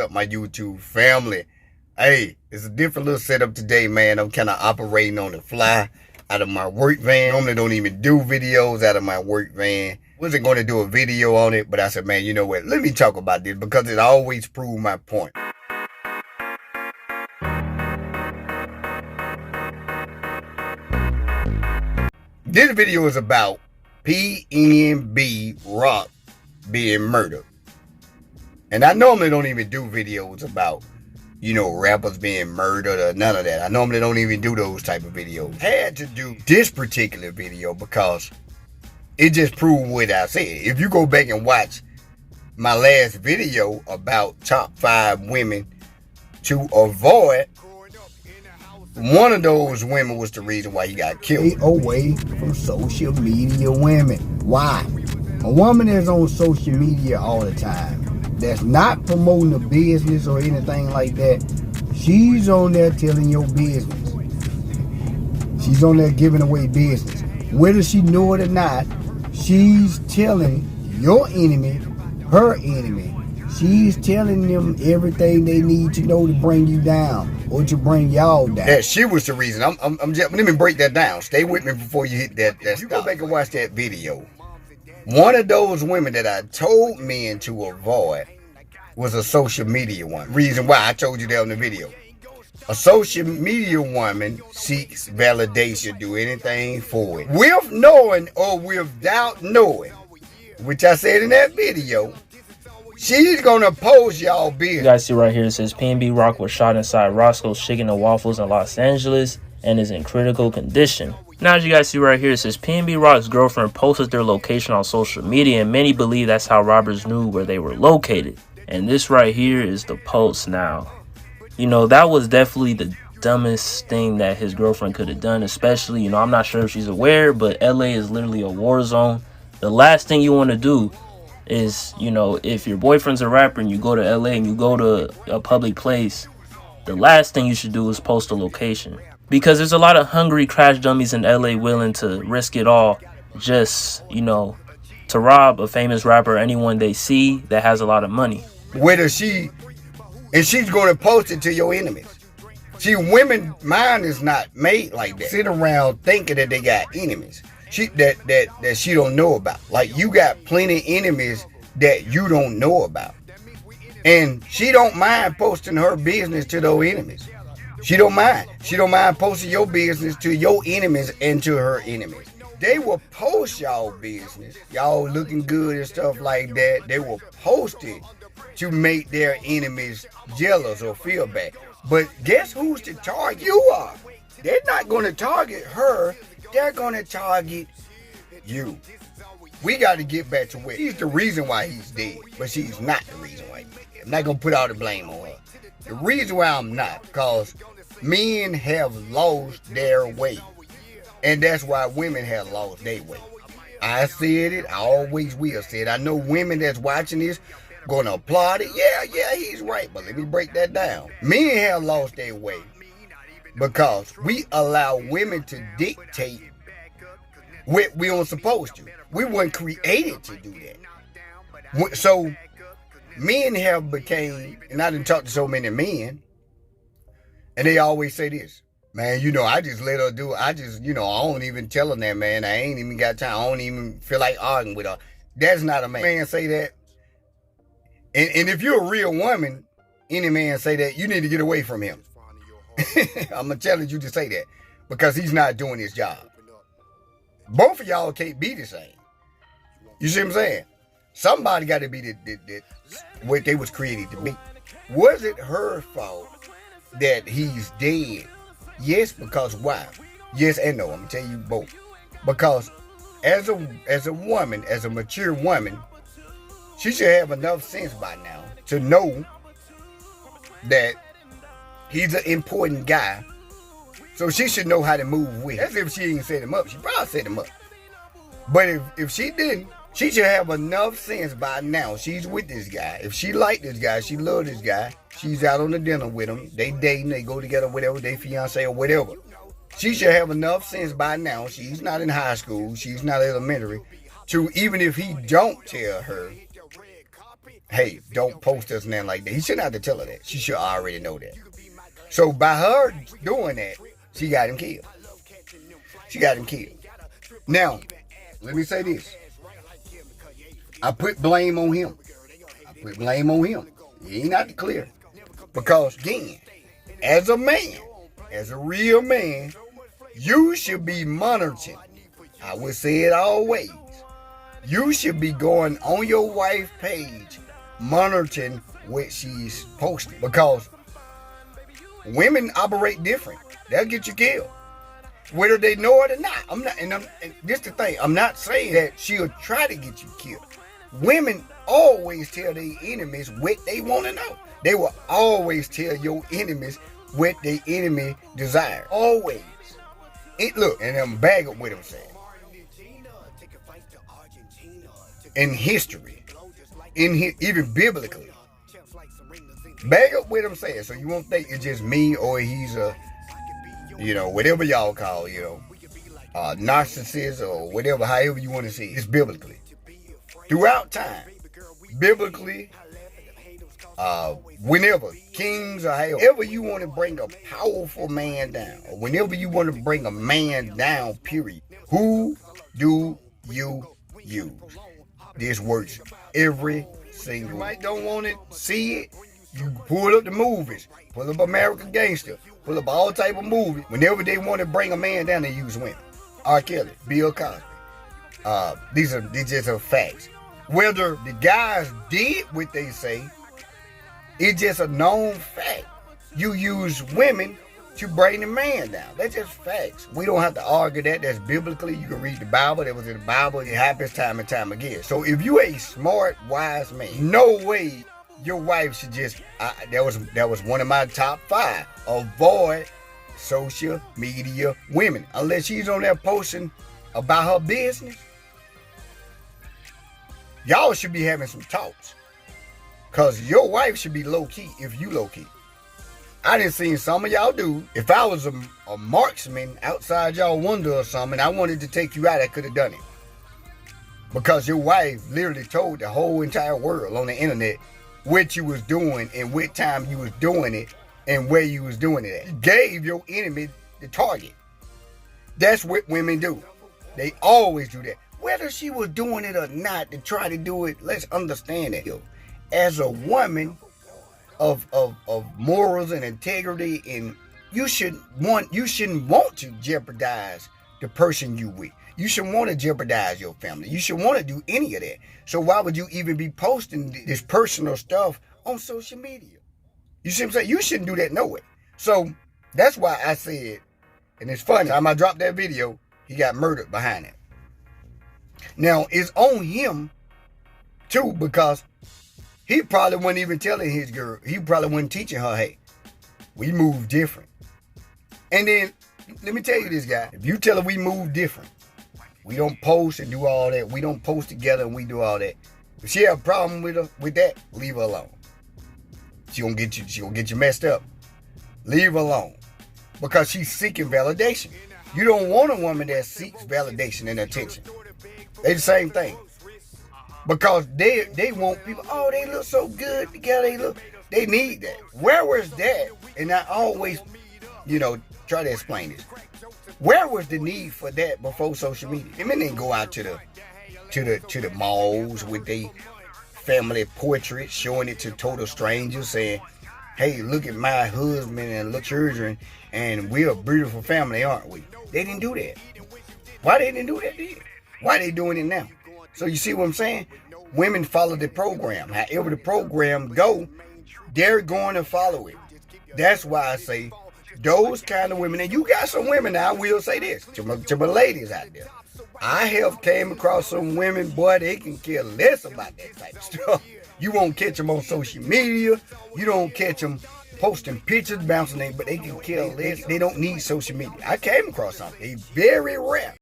Up my YouTube family. Hey, it's a different little setup today, man. I'm kind of operating on the fly out of my work van. Normally don't even do videos out of my work van. Wasn't going to do a video on it, but I said, man, you know what? Let me talk about this because it always proved my point. This video is about PnB Rock being murdered. And I normally don't even do videos about, rappers being murdered or none of that. I normally don't even do those type of videos. Had to do this particular video because it just proved what I said. If you go back and watch my last video about top 5 women to avoid, one of those women was the reason why he got killed. Stay away from social media women. Why? A woman is on social media all the time. That's not promoting a business or anything like that. She's on there telling your business. She's on there giving away business. Whether she know it or not, she's telling your enemy, her enemy. She's telling them everything they need to know to bring you down or to bring y'all down. Yeah, she was the reason. I'm just, let me break that down. Stay with me before you hit that. You go back and watch that video. One of those women that I told men to avoid was a social media one. Reason why I told you that in the video. A social media woman seeks validation, do anything for it. With knowing or without knowing, which I said in that video, she's gonna post y'all business. You guys see right here, it says PnB Rock was shot inside Roscoe's Chicken and Waffles in Los Angeles and is in critical condition. Now, as you guys see right here, it says PnB Rock's girlfriend posted their location on social media, and many believe that's how robbers knew where they were located. And this right here is the post now. That was definitely the dumbest thing that his girlfriend could have done, especially, I'm not sure if she's aware, but LA is literally a war zone. The last thing you want to do is, if your boyfriend's a rapper and you go to LA and you go to a public place, the last thing you should do is post a location. Because there's a lot of hungry crash dummies in LA willing to risk it all just, to rob a famous rapper or anyone they see that has a lot of money. She's going to post it to your enemies. See, women, mine is not made like that. Sit around thinking that they got enemies. That she don't know about. Like, you got plenty of enemies that you don't know about. And she don't mind posting her business to those enemies. She don't mind. She don't mind posting your business to your enemies and to her enemies. They will post y'all business, y'all looking good and stuff like that. They will post it to make their enemies jealous or feel bad. But guess who's the target? You are. They're not going to target her. They're going to target you. We got to get back to where she's the reason why he's dead, but she's not the reason why he's dead. I'm not going to put all the blame on her. The reason why I'm not, because men have lost their way. And that's why women have lost their way. I said it. I always will say it. I know women that's watching this going to applaud it. Yeah, he's right. But let me break that down. Men have lost their way because we allow women to dictate what we aren't supposed to. We weren't created to do that. So men have became, and I done talked to so many men, and they always say this, man, I just let her do it. I don't even tell her that, man. I ain't even got time. I don't even feel like arguing with her. That's not a man. Man say that. And if you're a real woman, any man say that, you need to get away from him. I'm going to challenge you to say that because he's not doing his job. Both of y'all can't be the same. You see what I'm saying? Somebody got to be what they was created to be. Was it her fault that he's dead? Yes, because why? Yes and no. I'm going to tell you both. Because as a woman, as a mature woman, she should have enough sense by now to know that he's an important guy. So she should know how to move with him. That's if she ain't set him up. She probably set him up. But if she didn't, she should have enough sense by now. She's with this guy. If she like this guy, she love this guy, she's out on the dinner with him, they dating, they go together, whatever, they fiance or whatever. She should have enough sense by now. She's not in high school. She's not elementary. To even if he don't tell her, hey, don't post us nothing like that. He shouldn't have to tell her that. She should already know that. So by her doing that, she got him killed. She got him killed. Now, let me say this. I put blame on him. He ain't not the clear. Because again, as a man, as a real man, you should be monitoring. I would say it always. You should be going on your wife's page, monitoring what she's posting. Because women operate different. They'll get you killed, whether they know it or not. And this the thing. I'm not saying that she'll try to get you killed. Women always tell their enemies what they want to know. They will always tell your enemies what their enemy desire. Always. Look, and I'm bag up what I'm saying. In history, even biblically, bag up what I'm saying. So you won't think it's just me or he's a, whatever y'all call, narcissist or whatever, however you want to see it. It's biblically. Throughout time, biblically, whenever kings or however you want to bring a powerful man down, or whenever you want to bring a man down, period, who do you use? This works every single. You might don't want to see it. You pull up the movies, pull up American Gangster, pull up all type of movies. Whenever they want to bring a man down, they use women. R. Kelly, Bill Cosby. These just are facts. Whether the guys did what they say, it's just a known fact. You use women to bring the man down. That's just facts. We don't have to argue that. That's biblically. You can read the Bible. That was in the Bible. It happens time and time again. So if you a smart, wise man, no way your wife should just, that was one of my top 5. Avoid social media women. Unless she's on there posting about her business. Y'all should be having some talks. Because your wife should be low-key if you low-key. I done seen some of y'all do. If I was a marksman outside y'all window or something, I wanted to take you out, I could have done it. Because your wife literally told the whole entire world on the internet what you was doing and what time you was doing it and where you was doing it at. You gave your enemy the target. That's what women do. They always do that. Whether she was doing it or not, to try to do it, let's understand that. As a woman of morals and integrity, and you shouldn't want to jeopardize the person you with. You shouldn't want to jeopardize your family. You shouldn't want to do any of that. So why would you even be posting this personal stuff on social media? You see what I'm saying? You shouldn't do that no way. So that's why I said, and it's funny, time I dropped that video, he got murdered behind it. Now, it's on him, too, because he probably wasn't even telling his girl. He probably wasn't teaching her, hey, we move different. And then, let me tell you this, guy. If you tell her we move different, we don't post and do all that. We don't post together and we do all that. If she have a problem with that, leave her alone. She gonna get you messed up. Leave her alone. Because she's seeking validation. You don't want a woman that seeks validation and attention. They the same thing. Because they want people, oh, they look so good together. They need that. Where was that? And I always, try to explain this. Where was the need for that before social media? Women didn't go out to the malls with their family portraits, showing it to total strangers, saying, hey, look at my husband and look children, and we're a beautiful family, aren't we? They didn't do that. Why they didn't do that then? Why they doing it now? So you see what I'm saying? Women follow the program. However the program go, they're going to follow it. That's why I say those kind of women, and you got some women now, I will say this, to my ladies out there. I have came across some women, boy, they can care less about that type of stuff. You won't catch them on social media. You don't catch them posting pictures, bouncing them, but they can care less. They don't need social media. I came across something. They very rare.